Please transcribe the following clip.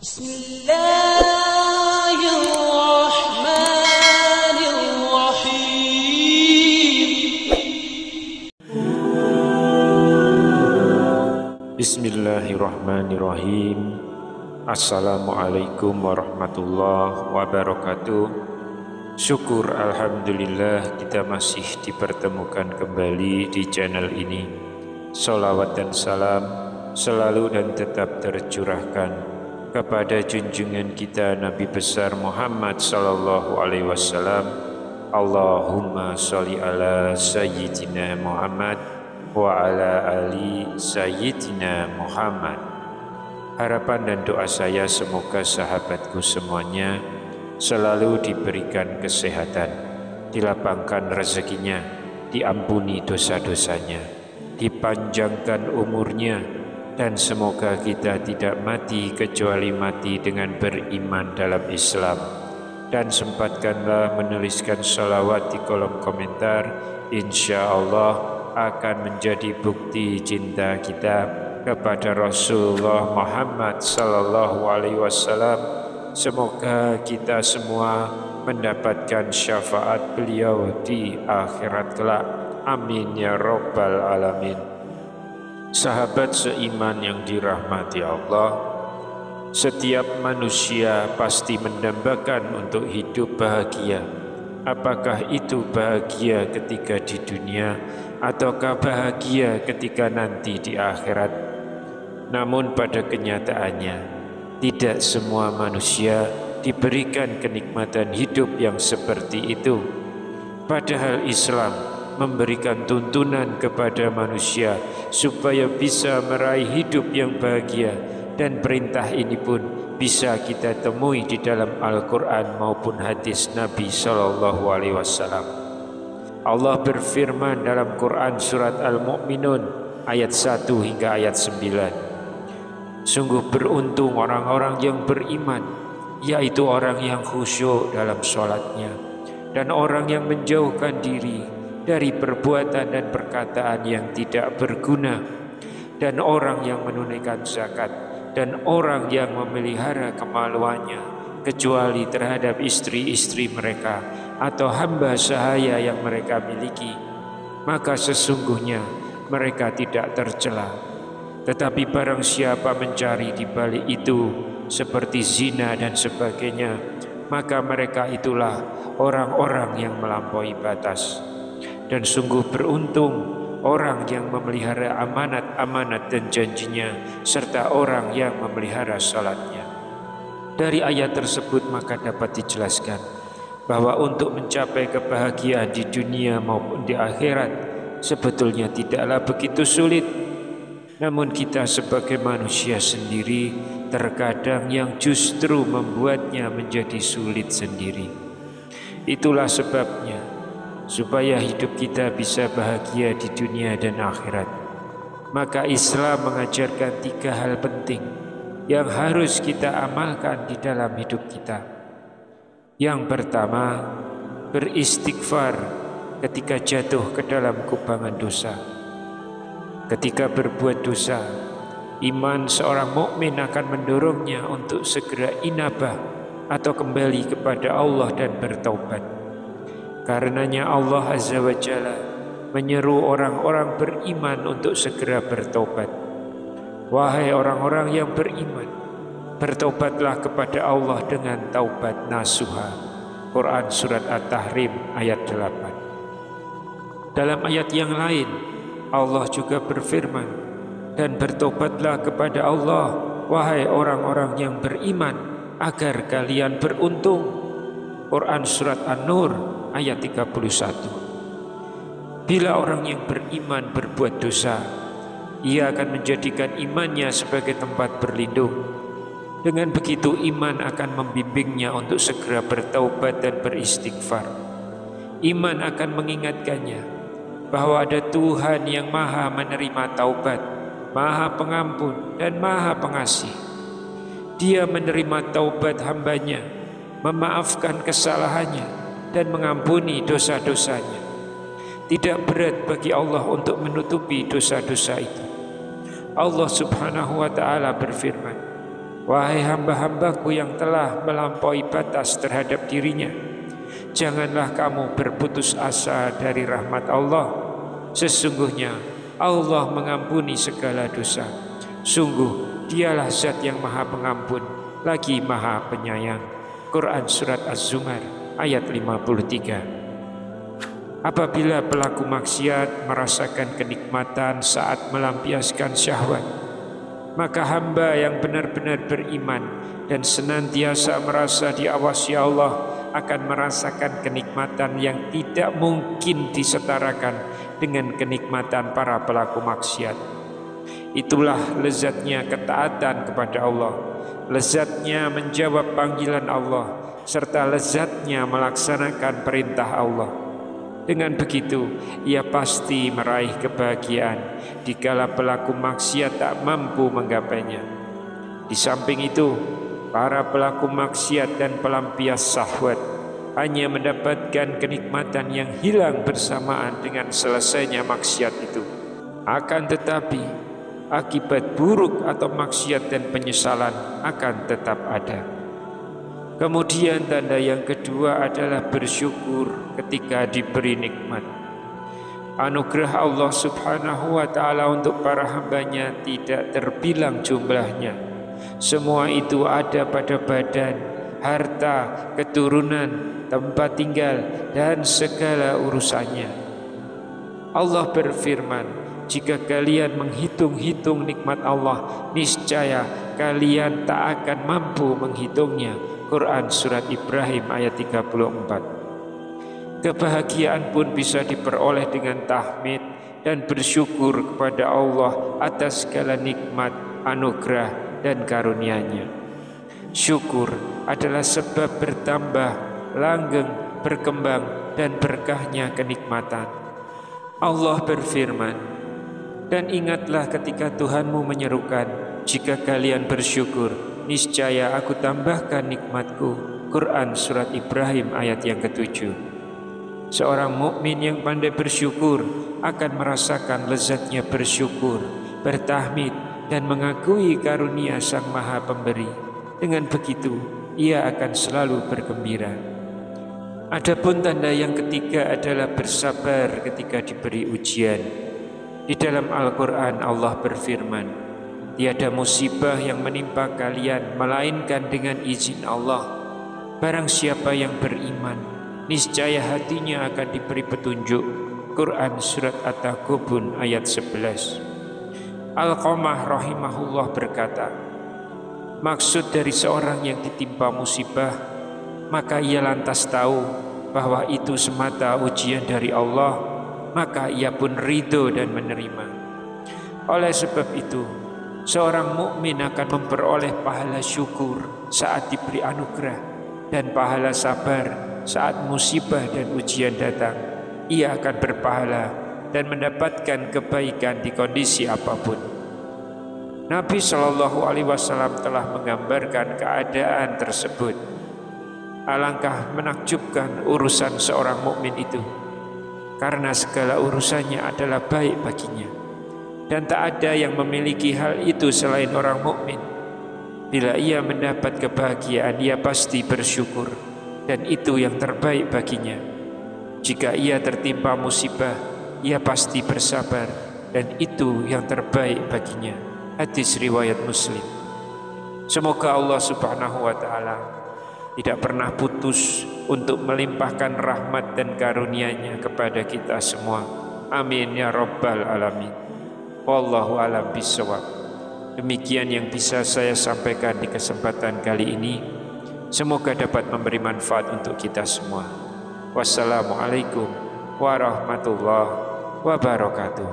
Bismillahirrahmanirrahim. Assalamualaikum warahmatullahi wabarakatuh. Syukur alhamdulillah kita masih dipertemukan kembali di channel ini. Salawat dan salam selalu dan tetap tercurahkan kepada junjungan kita Nabi besar Muhammad sallallahu alaihi wasallam. Allahumma sholli ala sayyidina Muhammad wa ala ali sayyidina Muhammad. Harapan dan doa saya semoga sahabatku semuanya selalu diberikan kesehatan, dilapangkan rezekinya, diampuni dosa-dosanya, dipanjangkan umurnya, dan semoga kita tidak mati kecuali mati dengan beriman dalam Islam. Dan sempatkanlah menuliskan salawat di kolom komentar, insya Allah akan menjadi bukti cinta kita kepada Rasulullah Muhammad sallallahu alaihi wasallam. Semoga kita semua mendapatkan syafaat beliau di akhirat kelak. Amin ya rabbal alamin. Sahabat seiman yang dirahmati Allah, setiap manusia pasti mendambakan untuk hidup bahagia. Apakah itu bahagia ketika di dunia ataukah bahagia ketika nanti di akhirat? Namun pada kenyataannya tidak semua manusia diberikan kenikmatan hidup yang seperti itu. Padahal Islam memberikan tuntunan kepada manusia supaya bisa meraih hidup yang bahagia, dan perintah ini pun bisa kita temui di dalam Al-Quran maupun hadis Nabi sallallahu alaihi wasallam. Allah berfirman dalam Quran surat Al-Mu'minun ayat 1 hingga ayat 9. Sungguh beruntung orang-orang yang beriman, yaitu orang yang khusyuk dalam sholatnya, dan orang yang menjauhkan diri dari perbuatan dan perkataan yang tidak berguna, dan orang yang menunaikan zakat, dan orang yang memelihara kemaluannya kecuali terhadap istri-istri mereka atau hamba sahaya yang mereka miliki, maka sesungguhnya mereka tidak tercela. Tetapi barang siapa mencari di balik itu seperti zina dan sebagainya, maka mereka itulah orang-orang yang melampaui batas. Dan sungguh beruntung orang yang memelihara amanat-amanat dan janjinya, serta orang yang memelihara salatnya. Dari ayat tersebut maka dapat dijelaskan bahwa untuk mencapai kebahagiaan di dunia maupun di akhirat sebetulnya tidaklah begitu sulit. Namun kita sebagai manusia sendiri terkadang yang justru membuatnya menjadi sulit sendiri. Itulah sebabnya supaya hidup kita bisa bahagia di dunia dan akhirat, maka Islam mengajarkan 3 hal penting yang harus kita amalkan di dalam hidup kita. Yang pertama, beristighfar ketika jatuh ke dalam kubangan dosa. Ketika berbuat dosa, iman seorang mukmin akan mendorongnya untuk segera inabah atau kembali kepada Allah dan bertaubat. Karenanya Allah Azza wa Jalla menyeru orang-orang beriman untuk segera bertobat. Wahai orang-orang yang beriman, bertobatlah kepada Allah dengan taubat nasuha. Quran surat At-Tahrim ayat 8. Dalam ayat yang lain Allah juga berfirman, dan bertobatlah kepada Allah wahai orang-orang yang beriman agar kalian beruntung. Quran surat An-Nur ayat 31. Bila orang yang beriman berbuat dosa, ia akan menjadikan imannya sebagai tempat berlindung. Dengan begitu iman akan membimbingnya untuk segera bertaubat dan beristighfar. Iman akan mengingatkannya bahwa ada Tuhan yang maha menerima taubat, maha pengampun dan maha pengasih. Dia menerima taubat hambanya, memaafkan kesalahannya, dan mengampuni dosa-dosanya. Tidak berat bagi Allah untuk menutupi dosa-dosa itu. Allah Subhanahu wa ta'ala berfirman, Wahai hamba-hambaku yang telah melampaui batas terhadap dirinya, janganlah kamu berputus asa dari rahmat Allah. Sesungguhnya Allah mengampuni segala dosa. Sungguh dialah zat yang maha pengampun, lagi maha penyayang. Quran Surat Az-Zumar ayat 53. Apabila pelaku maksiat merasakan kenikmatan saat melampiaskan syahwat, maka hamba yang benar-benar beriman dan senantiasa merasa diawasi Allah akan merasakan kenikmatan yang tidak mungkin disetarakan dengan kenikmatan para pelaku maksiat. Itulah lezatnya ketaatan kepada Allah, lezatnya menjawab panggilan Allah, serta lezatnya melaksanakan perintah Allah. Dengan begitu, ia pasti meraih kebahagiaan dikala pelaku maksiat tak mampu menggapainya. Di samping itu, para pelaku maksiat dan pelampias syahwat hanya mendapatkan kenikmatan yang hilang bersamaan dengan selesainya maksiat itu. Akan tetapi, akibat buruk atau maksiat dan penyesalan akan tetap ada. Kemudian tanda yang kedua adalah bersyukur ketika diberi nikmat. Anugerah Allah Subhanahu wa ta'ala untuk para hambanya tidak terbilang jumlahnya. Semua itu ada pada badan, harta, keturunan, tempat tinggal, dan segala urusannya. Allah berfirman, jika kalian menghitung-hitung nikmat Allah, niscaya kalian tak akan mampu menghitungnya. Quran Surat Ibrahim ayat 34. Kebahagiaan pun bisa diperoleh dengan tahmid dan bersyukur kepada Allah atas segala nikmat, anugerah, dan karunia-Nya. Syukur adalah sebab bertambah, langgeng, berkembang, dan berkahnya kenikmatan. Allah berfirman, dan ingatlah ketika Tuhanmu menyerukan, jika kalian bersyukur, niscaya aku tambahkan nikmatku. Quran Surat Ibrahim ayat yang ke-7. Seorang mukmin yang pandai bersyukur akan merasakan lezatnya bersyukur, bertahmid, dan mengakui karunia Sang Maha Pemberi. Dengan begitu, ia akan selalu bergembira. Adapun tanda yang ketiga adalah bersabar ketika diberi ujian. Di dalam Al-Quran Allah berfirman, tiada musibah yang menimpa kalian melainkan dengan izin Allah. Barang siapa yang beriman, niscaya hatinya akan diberi petunjuk. Quran Surat At-Taghabun ayat 11. Al-Qamah rahimahullah berkata, maksud dari seorang yang ditimpa musibah, maka ia lantas tahu bahwa itu semata ujian dari Allah, maka ia pun ridho dan menerima. Oleh sebab itu, seorang mukmin akan memperoleh pahala syukur saat diberi anugerah dan pahala sabar saat musibah dan ujian datang. Ia akan berpahala dan mendapatkan kebaikan di kondisi apapun. Nabi Shallallahu Alaihi Wasallam telah menggambarkan keadaan tersebut. Alangkah menakjubkan urusan seorang mukmin itu, karena segala urusannya adalah baik baginya. Dan tak ada yang memiliki hal itu selain orang mukmin. Bila ia mendapat kebahagiaan, ia pasti bersyukur, dan itu yang terbaik baginya. Jika ia tertimpa musibah, ia pasti bersabar, dan itu yang terbaik baginya. Hadis riwayat Muslim. Semoga Allah Subhanahu wa ta'ala tidak pernah putus untuk melimpahkan rahmat dan karunia-Nya kepada kita semua. Amin ya rabbal alamin. Wallahu a'lam bishawab. Demikian yang bisa saya sampaikan di kesempatan kali ini. Semoga dapat memberi manfaat untuk kita semua. Wassalamualaikum warahmatullahi wabarakatuh.